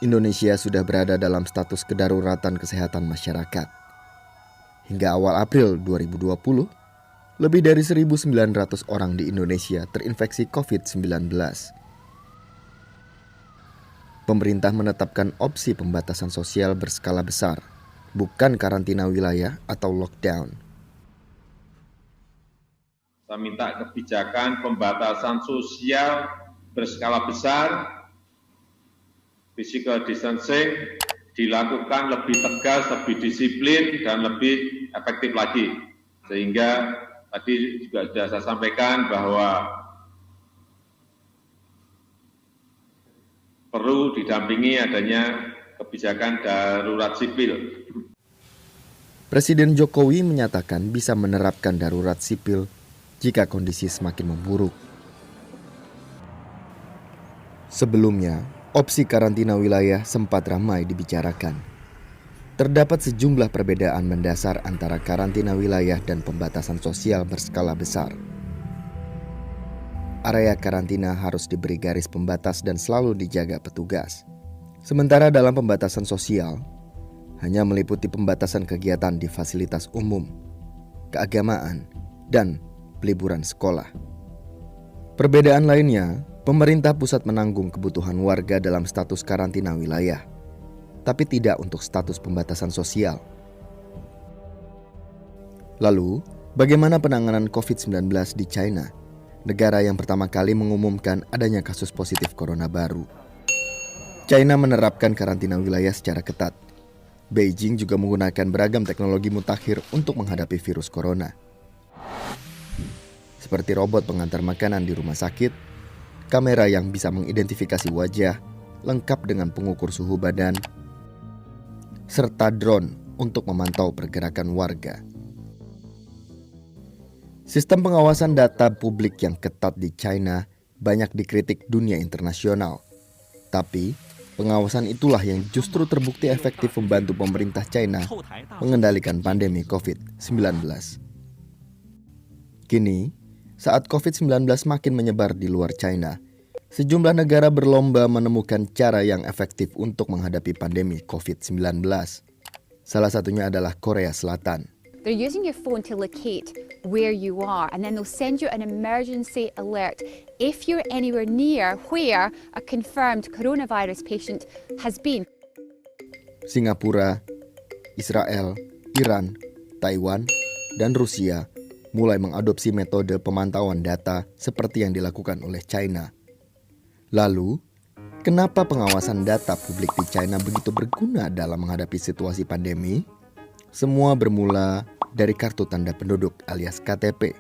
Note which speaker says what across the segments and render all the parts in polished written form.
Speaker 1: Indonesia sudah berada dalam status kedaruratan kesehatan masyarakat. Hingga awal April 2020, lebih dari 1.900 orang di Indonesia terinfeksi COVID-19. Pemerintah menetapkan opsi pembatasan sosial berskala besar, bukan karantina wilayah atau lockdown.
Speaker 2: Saya minta kebijakan pembatasan sosial berskala besar, physical distancing dilakukan lebih tegas, lebih disiplin, dan lebih efektif lagi. Sehingga tadi juga sudah saya sampaikan bahwa perlu didampingi adanya kebijakan darurat sipil.
Speaker 1: Presiden Jokowi menyatakan bisa menerapkan darurat sipil jika kondisi semakin memburuk. Sebelumnya, opsi karantina wilayah sempat ramai dibicarakan. Terdapat sejumlah perbedaan mendasar antara karantina wilayah dan pembatasan sosial berskala besar. Area karantina harus diberi garis pembatas dan selalu dijaga petugas. Sementara dalam pembatasan sosial, hanya meliputi pembatasan kegiatan di fasilitas umum, keagamaan, dan liburan sekolah. Perbedaan lainnya, pemerintah pusat menanggung kebutuhan warga dalam status karantina wilayah, tapi tidak untuk status pembatasan sosial. Lalu, bagaimana penanganan COVID-19 di China, negara yang pertama kali mengumumkan adanya kasus positif corona baru? China menerapkan karantina wilayah secara ketat. Beijing juga menggunakan beragam teknologi mutakhir untuk menghadapi virus corona. Seperti robot pengantar makanan di rumah sakit, kamera yang bisa mengidentifikasi wajah, lengkap dengan pengukur suhu badan, serta drone untuk memantau pergerakan warga. Sistem pengawasan data publik yang ketat di China banyak dikritik dunia internasional. Tapi, pengawasan itulah yang justru terbukti efektif membantu pemerintah China mengendalikan pandemi COVID-19. Kini, saat COVID-19 makin menyebar di luar China, sejumlah negara berlomba menemukan cara yang efektif untuk menghadapi pandemi COVID-19. Salah satunya adalah Korea Selatan.
Speaker 3: They're using your phone to locate where you are, and then they'll send you an emergency alert if you're anywhere near where a confirmed coronavirus patient has been.
Speaker 1: Singapura, Israel, Iran, Taiwan, dan Rusia mulai mengadopsi metode pemantauan data seperti yang dilakukan oleh China. Lalu, kenapa pengawasan data publik di China begitu berguna dalam menghadapi situasi pandemi? Semua bermula dari kartu tanda penduduk alias KTP.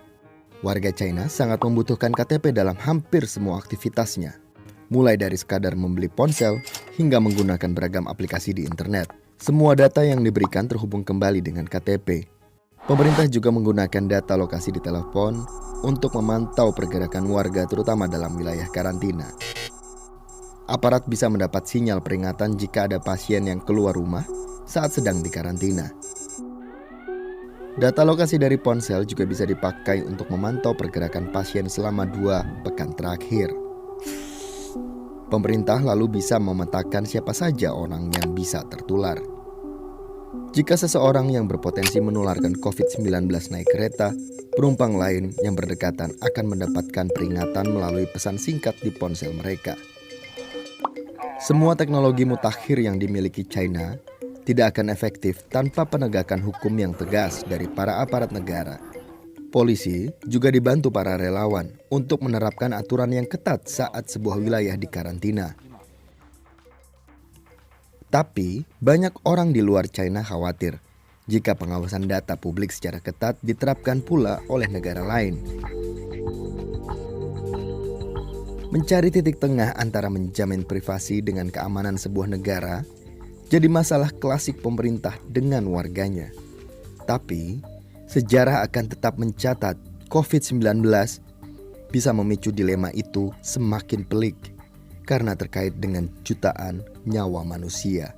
Speaker 1: Warga China sangat membutuhkan KTP dalam hampir semua aktivitasnya. Mulai dari sekadar membeli ponsel hingga menggunakan beragam aplikasi di internet. Semua data yang diberikan terhubung kembali dengan KTP. Pemerintah juga menggunakan data lokasi di telepon untuk memantau pergerakan warga terutama dalam wilayah karantina. Aparat bisa mendapat sinyal peringatan jika ada pasien yang keluar rumah saat sedang dikarantina. Data lokasi dari ponsel juga bisa dipakai untuk memantau pergerakan pasien selama 2 pekan terakhir. Pemerintah lalu bisa memetakan siapa saja orang yang bisa tertular. Jika seseorang yang berpotensi menularkan COVID-19 naik kereta, penumpang lain yang berdekatan akan mendapatkan peringatan melalui pesan singkat di ponsel mereka. Semua teknologi mutakhir yang dimiliki China tidak akan efektif tanpa penegakan hukum yang tegas dari para aparat negara. Polisi juga dibantu para relawan untuk menerapkan aturan yang ketat saat sebuah wilayah dikarantina. Tapi, banyak orang di luar China khawatir jika pengawasan data publik secara ketat diterapkan pula oleh negara lain. Mencari titik tengah antara menjamin privasi dengan keamanan sebuah negara jadi masalah klasik pemerintah dengan warganya. Tapi, sejarah akan tetap mencatat COVID-19 bisa memicu dilema itu semakin pelik karena terkait dengan jutaan nyawa manusia.